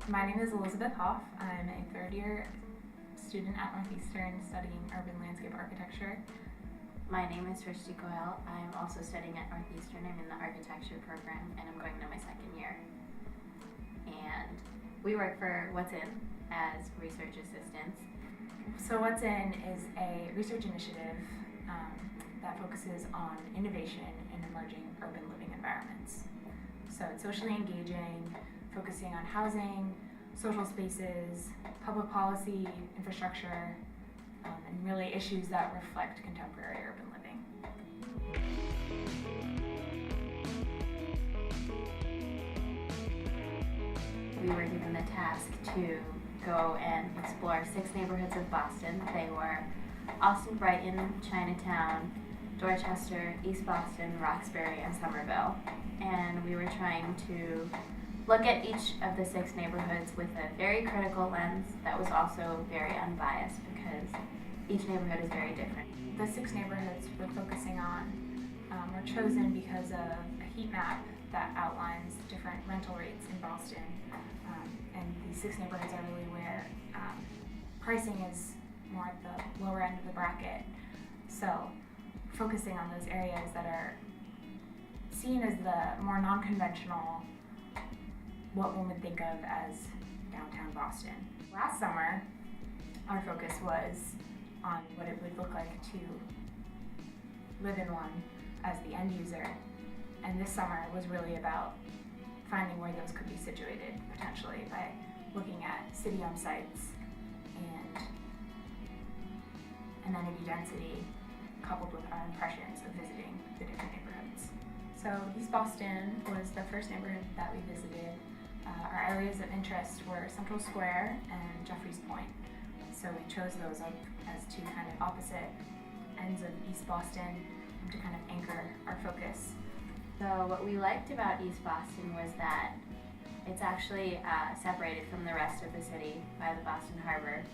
My name is Elizabeth Hoff. I'm a third year student at Northeastern studying urban landscape architecture. My name is Rishti Goel. I'm also studying at Northeastern. I'm in the architecture program and I'm going into my second year. And we work for What's In as research assistants. So What's In is a research initiative that focuses on innovation in emerging urban living environments. So it's socially engaging, focusing on housing, social spaces, public policy, infrastructure, and really issues that reflect contemporary urban living. We were given the task to go and explore 6 neighborhoods of Boston. They were Austin, Brighton, Chinatown, Dorchester, East Boston, Roxbury, and Somerville. And we were trying to look at each of the 6 neighborhoods with a very critical lens that was also very unbiased because each neighborhood is very different. The 6 neighborhoods we're focusing on were chosen because of a heat map that outlines different rental rates in Boston. And these 6 neighborhoods are really where pricing is more at the lower end of the bracket. So focusing on those areas that are seen as the more non-conventional, what one would think of as downtown Boston. Last summer, our focus was on what it would look like to live in one as the end user. And this summer was really about finding where those could be situated potentially by looking at city-owned sites and amenity density coupled with our impressions of visiting the different neighborhoods. So East Boston was the first neighborhood that we visited. Our areas of interest were Central Square and Jeffries Point. So we chose those up as 2 kind of opposite ends of East Boston to kind of anchor our focus. So what we liked about East Boston was that it's actually separated from the rest of the city by the Boston Harbor.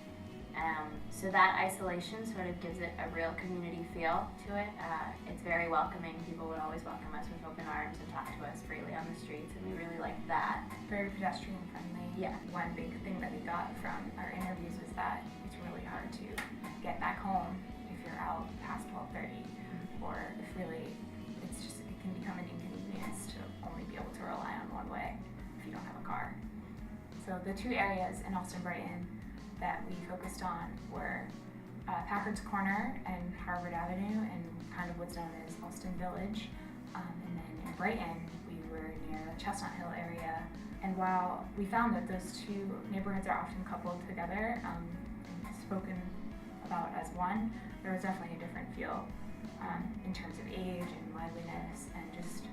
So that isolation sort of gives it a real community feel to it. It's very welcoming. People would always welcome us with open arms and talk to us freely on the streets, and we really liked that. Very pedestrian friendly. Yeah. One big thing that we got from our interviews was that it's really hard to get back home if you're out past 12:30, or if really it can become an inconvenience to only be able to rely on one way if you don't have a car. So the 2 areas in Austin Brighton that we focused on were Packard's Corner and Harvard Avenue and kind of what's known as Austin Village. And then in Brighton, we were near the Chestnut Hill area. And while we found that those 2 neighborhoods are often coupled together and spoken about as one, there was definitely a different feel in terms of age and liveliness and just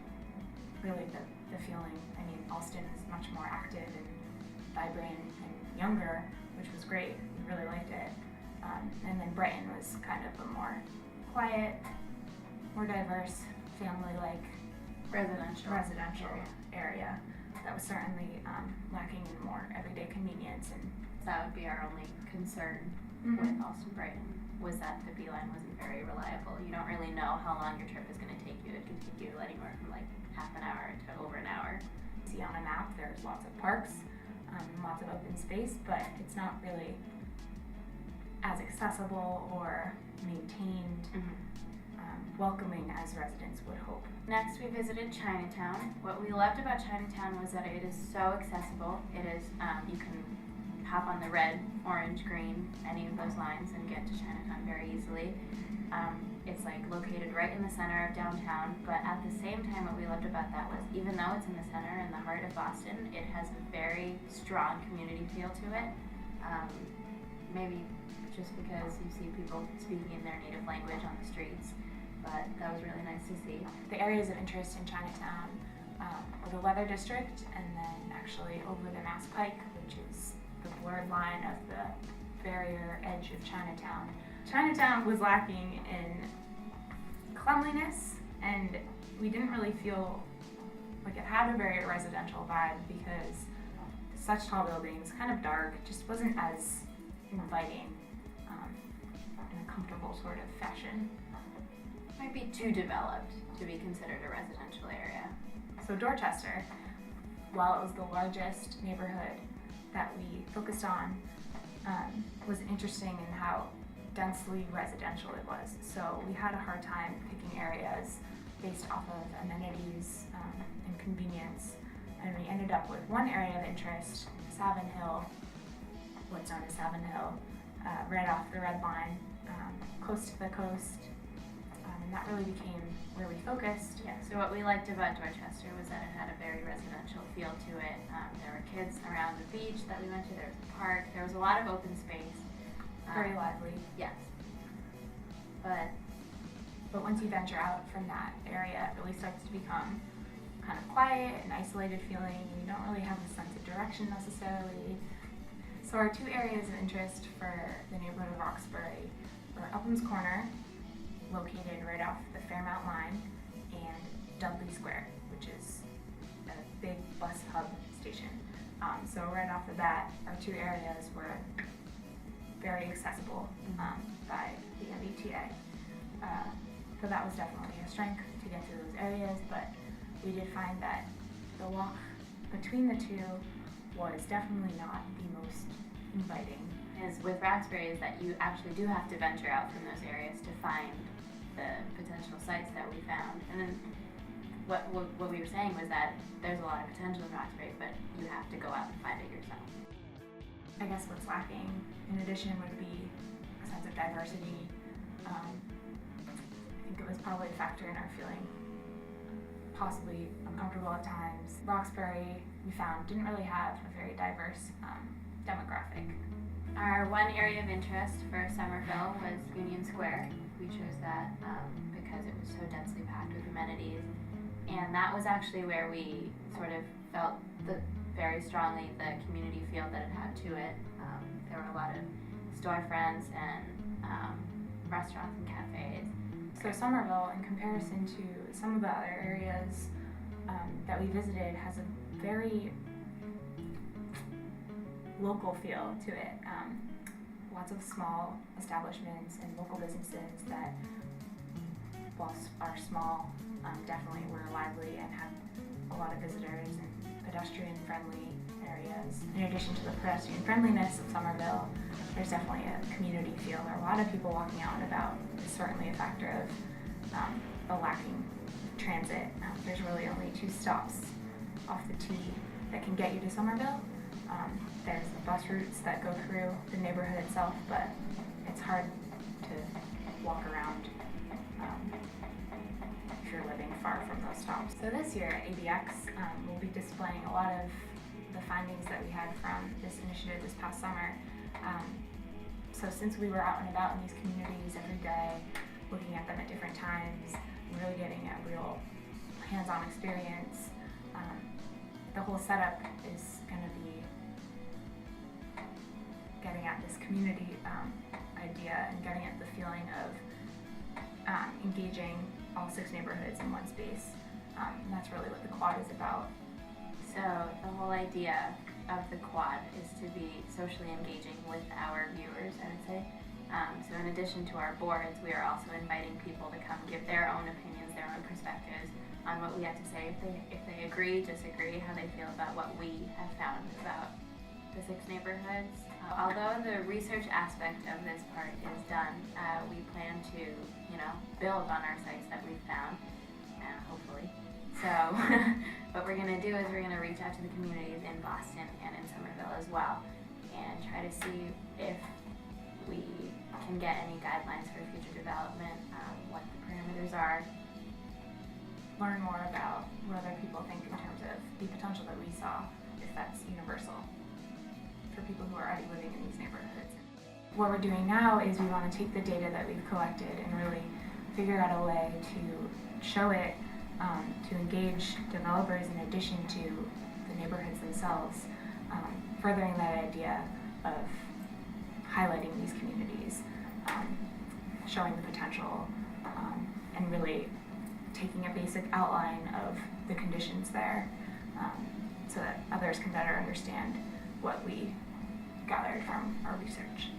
really the feeling. I mean, Austin is much more active and vibrant and younger, which was great. We really liked it. And then Brighton was kind of a more quiet, more diverse, family-like residential area that was certainly lacking in more everyday convenience. And that would be our only concern with Austin Brighton, was that the B-line wasn't very reliable. You don't really know how long your trip is going to take you. It can take you anywhere from like half an hour to over an hour. See on a map, there's lots of parks and lots of open space, but it's not really as accessible or maintained, welcoming as residents would hope. Next, we visited Chinatown. What we loved about Chinatown was that it is so accessible. It is, you can hop on the red, orange, green, any of those lines and get to Chinatown very easily. It's like located right in the center of downtown, but at the same time what we loved about that was even though it's in the center, in the heart of Boston, it has a very strong community feel to it. Maybe just because you see people speaking in their native language on the streets, but that was really nice to see. The areas of interest in Chinatown were the Leather District and then actually over the Mass Pike, which is the blurred line of the barrier edge of Chinatown. Chinatown was lacking in cleanliness, and we didn't really feel like it had a very residential vibe because such tall buildings, kind of dark, just wasn't as inviting in a comfortable sort of fashion. Might be too developed to be considered a residential area. So Dorchester, while it was the largest neighborhood that we focused on was interesting in how densely residential it was. So we had a hard time picking areas based off of amenities and convenience, and we ended up with one area of interest, Savin Hill, what's known as Savin Hill, right off the red line, close to the coast, and that really became where we focused. Yeah, so what we liked about Dorchester was that it had a very residential feel to it. There were kids around the beach that we went to, there was a park, there was a lot of open space. Very lively. Yes. But once you venture out from that area, it really starts to become kind of quiet and isolated feeling, and you don't really have a sense of direction necessarily. So our two areas of interest for the neighborhood of Roxbury were Upham's Corner, located right off the Fairmount line, and Dudley Square, which is a big bus hub station. So right off the bat, our two areas were very accessible by the MBTA. So that was definitely a strength to get to those areas, but we did find that the walk between the two was definitely not the most inviting. is with Roxbury is that you actually do have to venture out from those areas to find the potential sites that we found. And then what we were saying was that there's a lot of potential in Roxbury, but you have to go out and find it yourself. I guess what's lacking in addition would be a sense of diversity. I think it was probably a factor in our feeling possibly uncomfortable at times. Roxbury, we found, didn't really have a very diverse demographic. Our one area of interest for Somerville was Union Square. We chose that because it was so densely packed with amenities, and that was actually where we sort of felt very strongly the community feel that it had to it. There were a lot of storefronts and restaurants and cafes. So Somerville, in comparison to some of the other areas that we visited, has a very local feel to it. Lots of small establishments and local businesses that, while are small, definitely were lively and had a lot of visitors and pedestrian-friendly areas. In addition to the pedestrian friendliness of Somerville, there's definitely a community feel. There are a lot of people walking out and about. It's certainly a factor of the lacking transit. There's really only 2 stops off the T that can get you to Somerville. There's the bus routes that go through the neighborhood itself, but it's hard to walk around if you're living far from those stops. So this year at ABX, we'll be displaying a lot of the findings that we had from this initiative this past summer. So since we were out and about in these communities every day, looking at them at different times, and really getting a real hands-on experience, the whole setup is going to be getting at this community idea and getting at the feeling of engaging all 6 neighborhoods in one space. And that's really what the quad is about. So the whole idea of the quad is to be socially engaging with our viewers, I would say. So in addition to our boards, we are also inviting people to come give their own opinions, their own perspectives on what we have to say, if they agree, disagree, how they feel about what we have found about the 6 neighborhoods. Although the research aspect of this part is done, we plan to, build on our sites that we've found, hopefully. So what we're going to do is we're going to reach out to the communities in Boston and in Somerville as well, and try to see if we can get any guidelines for future development, what the parameters are. Learn more about what other people think in terms of the potential that we saw, if that's universal for people who are already living in these neighborhoods. What we're doing now is we want to take the data that we've collected and really figure out a way to show it, to engage developers in addition to the neighborhoods themselves, furthering that idea of highlighting these communities, showing the potential, and really taking a basic outline of the conditions there, so that others can better understand what we gathered from our research.